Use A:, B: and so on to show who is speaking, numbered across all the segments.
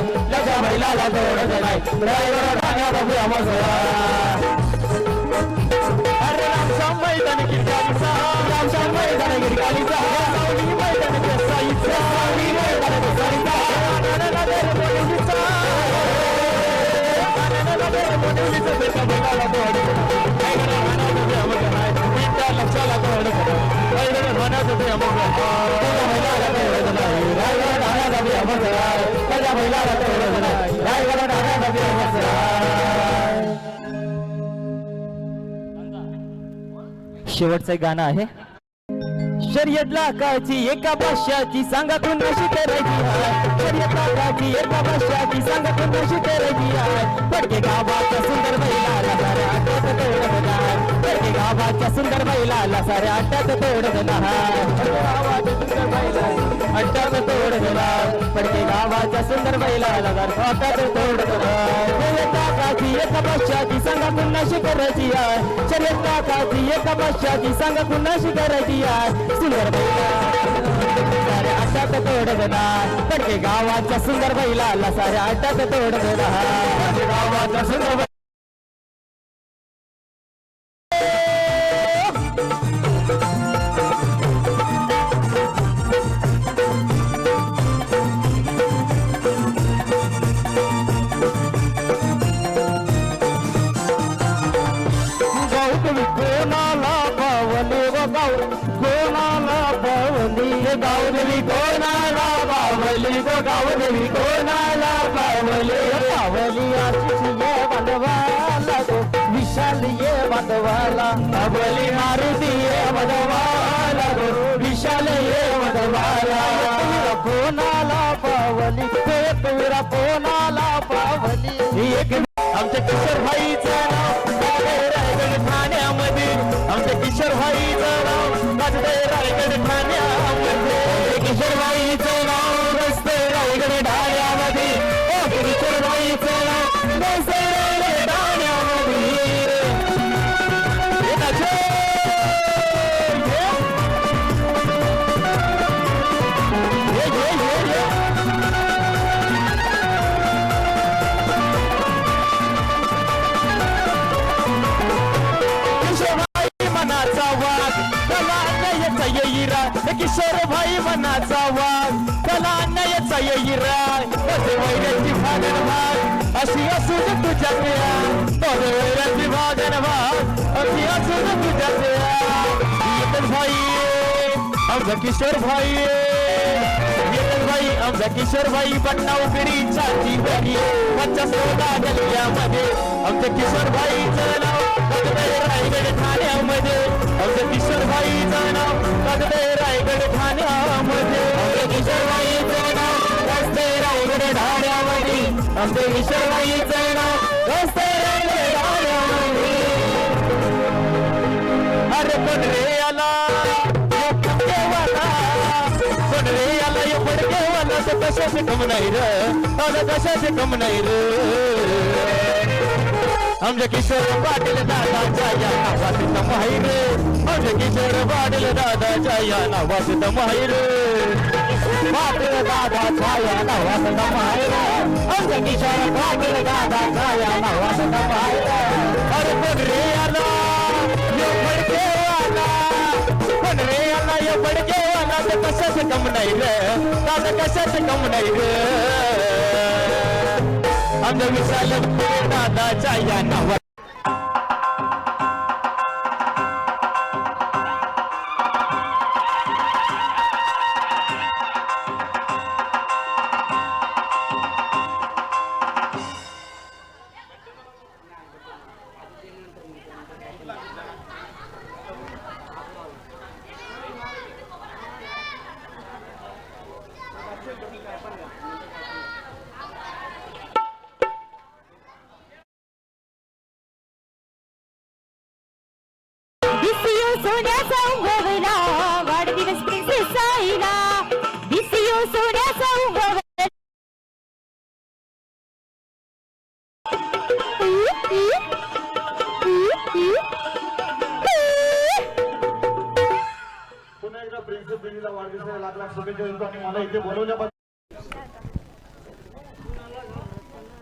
A: त्याच्या बैलाला तोडत नाही ड्रायव्हर ठाण्यात उभ्या मजरा अरे रामश्याम मैदान गिरगालीचा रामश्याम मैदान गिरगालीचा सावली मैदान केसाईचा सावली मैदान केसाईचा आनंदाला बोलवीचा आनंदाला बोलवीचा त्याच्या बैलाला तोडत नाही ड्रायव्हर ठाण्यात उभ्या मजरा मिनिटा लक्षाला तोडत ड्रायव्हर ठाण्यात उभ्या मजरा त्याच्या बैलाला तोडत नाही ड्रायव्हर ठाण्यात उभ्या मजरा त्याच्या बैलाला तोडत नाही ड्रायव्हर ठाण्यात उभ्या मजरा शेवटचं गाणं आहे शर्यत लाखाची एका भाषाची सांगा तू नशी करायची आहे शर्यत लाखाची एका भाषाची सांगा तू नशी करायची आहे पडके गावाच्या सुंदर बैलाला साऱ्या आट्यात तोडत नाही पडके गावाच्या सुंदर बैलाला साऱ्या आट्यात तोडत नाही अट्ट्यात तोडत नाही पडके गावाच्या सुंदर बैलाला आट्यात तोडत नाही शर्यत लाखाची एका भाषाची सांगा तू नशी करायची आहे शर्यत लाखाची एका भाषाची सांगा तू नशी करायची आहे सुंदर साऱ्या आट्यात तोडत नाही पडके गावाच्या सुंदर बैलाला साऱ्या आट्यात तोडत नाही गावाच्या सुंदर गावदेवी कोणाला बावली गो गावदेवी कोणाला बावली बावली आशीष ये बंधवाला गो विशाल ये बंधवाला बावली मारुती ये बंधवाला गो विशाल ये बंधवाला कोणाला बावली पेटवीरा कोणाला बावली एक आमच्या किशोर भाईचं नाव रायगड ठाण्यामध्ये आमच्या किशोर भाईचं नाव रायगड ठाण्यामध्ये किशोर भाईचं नाव रस्ते रायगड ठाण्यामध्ये किशोर भाईचं नाव रस्ते रायगड ठाण्यामध्ये किशोर भाई मनाचा वाघ त्याला अन्यायाचा येईरा वैराची भागन भाग अशी असून तुझ्या वैराची भागन भाग अशी असून तुझ्या भाई आमचा किशोर भाई भाई आमचा किशोर भाई बन्ना उकडी छाती बरी मच्छा सोडा गल्ल्यामध्ये आमच्या किशोर भाईचं नाव रायगड ठाण्यामध्ये आमच्या किशोर भाईचं नाव रायगड ठाण्यामध्ये आमच्या किशोर भाईचं नाव रस्ते रायगड ठाण्यामध्ये आमच्या किशोर भाईचं नाव रस्ते रायगड ठाण्यामध्ये अरे पण रे आला पण रे आला ये पडकेवाला तर कशाचे कम नाही र कशाचे कम नाही र आमच्या किशोर पाटील दादाच्या या नावाचे दम आहे रे आमच्या किशोर पाटील दादाच्या या नावाचे दम आहे रे पाटील दादाच्या या नावाचे दम आहे रे आमच्या किशोर पाटील दादाच्या या नावाचे दम आहे रे अरे पण रे आला यो पडकेवाला पण रे आला यो पडकेवाला तर कशाचे कम नाही रे दादा कशाचे कम नाही रे आमच्या विशाल दादाच्या या नावा
B: सोन्याचा उगवला वाढदिवस प्रिन्सेस आईला दिसियो सोन्याचा उगवला
C: पुन्हा एकदा प्रिन्सेस दिदीला वाढदिवसाला लाख लाख शुभेच्छा देतो आणि मला इथे बोलवल्याबद्दल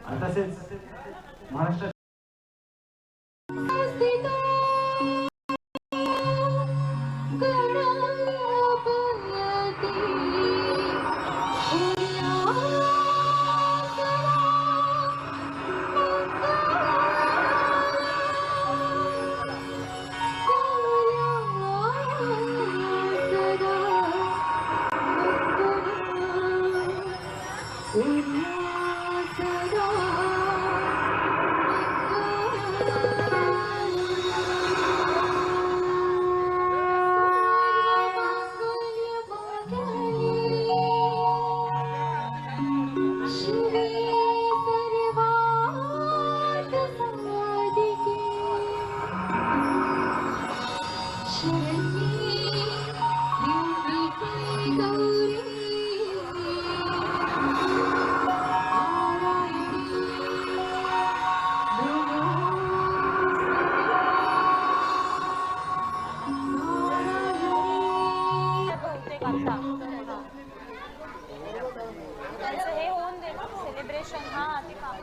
C: आणि तसेच महाराष्ट्र
D: हे होऊन दे ना सेलिब्रेशन हा ते काम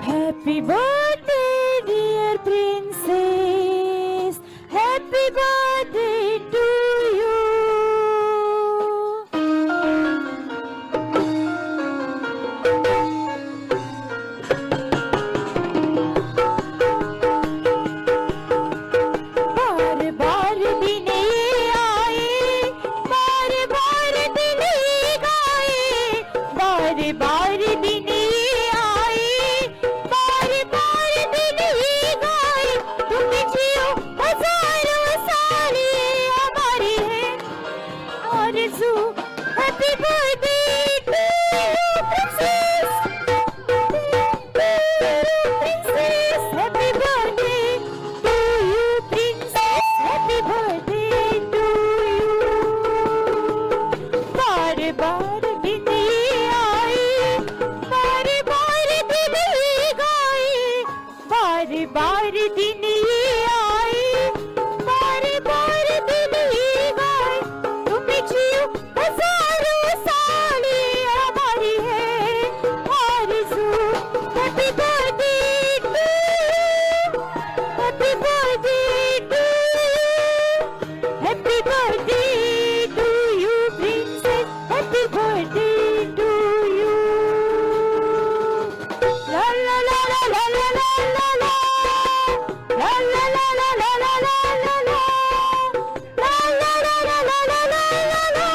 B: Happy birthday, dear princess. Happy birthday to you. बार बार दिन ये आए, बार बार दिन ये गाए, बार बार दिन ये आए, बार बार दिन ये गाए। तुम जियो हजारों साल ये हमारी है आरज़ू। Happy birthday to you princess, princess, happy birthday to you, princess, happy birthday to you. बार बार दिन ये आए, बार बार दिन ये गाए, बार बार दिन ये आए, बार बार दिन ये गाए। तुम जियो हजारों साल ये हमारी है आरज़ू। Happy birthday to you, happy birthday to you, happy birthday to you princess, happy birthday to you. ला ला ला ला ला ला ला ला ला, ला ला ला ला ला ला ला ला ला, ला ला ला ला ला ला ला ला ला,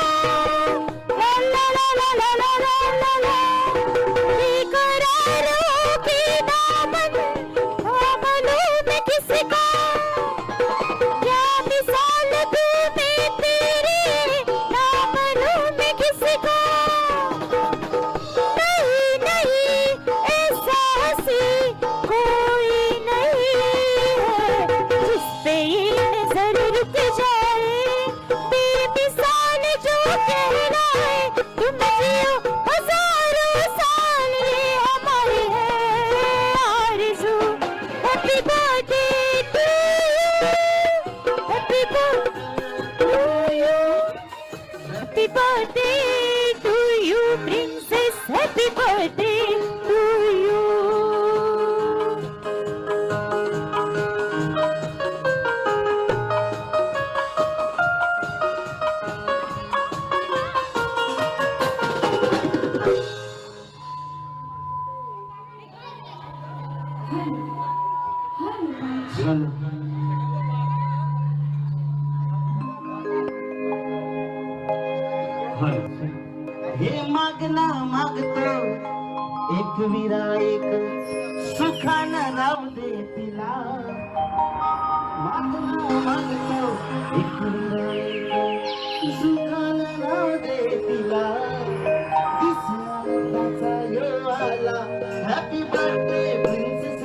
B: ला ला ला ला ला ला ला ला ला। बेकरारों के दामन थामलों में किसका, क्या मिसाल दूं मैं तेरे दामनों में किसका। नहीं नहीं ऐसा हंसी कोई नहीं है, जिस पे ये नजर रुक जाए, बेमिसाल जो कहलाए। तुम जियो हजारों साल ये हमारी है आरज़ू। Happy birthday to you, happy birthday to you, happy birthday to you princess, happy birthday to you.
C: चल
E: हे मागना मागतो एक विरा एक सुखानं राहू दे तिला मागना मागतो एक विरा एक सुखानं राहू दे तिला दिसण्याचा यो आला हॅपी बर्थडे प्रिन्सेस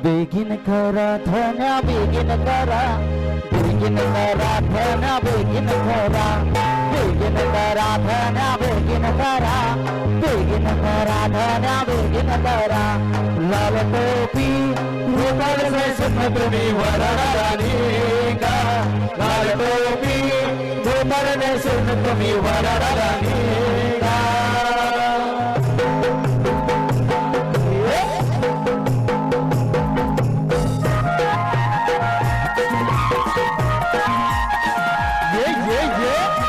E: बेगिन करा धन्या बेगिन करा बेगिन करा धन्या बेगिन करा बेगिन करा धन्या बेगिन करा बेगिन करा धन्या बेगिन करा लाल टोपी रुमाल से तुम्ही वररानी का लाल टोपी रुमाल से तुम्ही वररानी का
A: ये